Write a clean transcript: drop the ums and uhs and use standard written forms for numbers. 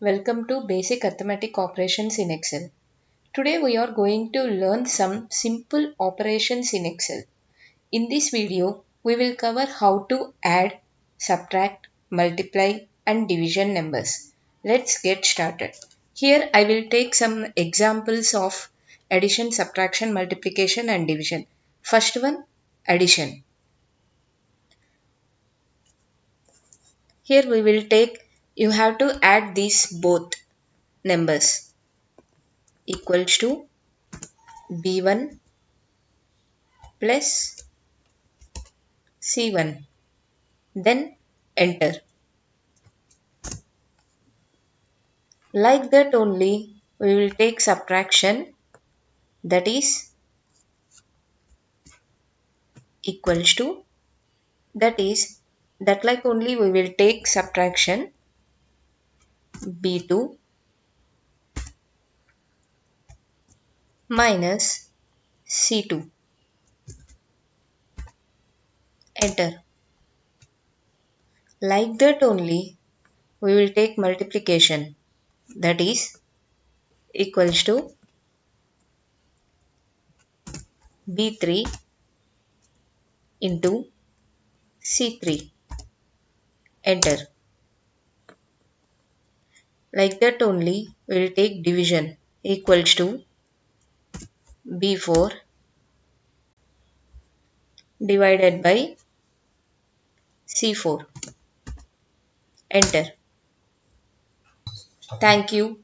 Welcome to Basic Arithmetic Operations in Excel. Today we are going to learn some simple operations in Excel. In this video, we will cover how to add, subtract, multiply and division numbers. Let's get started. Here I will take some examples of addition, subtraction, multiplication and division. First one, addition. Here we will take, you have to add these both numbers equals to B1 plus C1. Then enter. Like that only we will take subtraction, that is equals to, that like only we will take subtraction B2 minus C2. Enter. Like that only we will take multiplication, that is equals to B3 into C3. Enter. Like that only we will take division equals to B4 divided by C4. Enter. Thank you.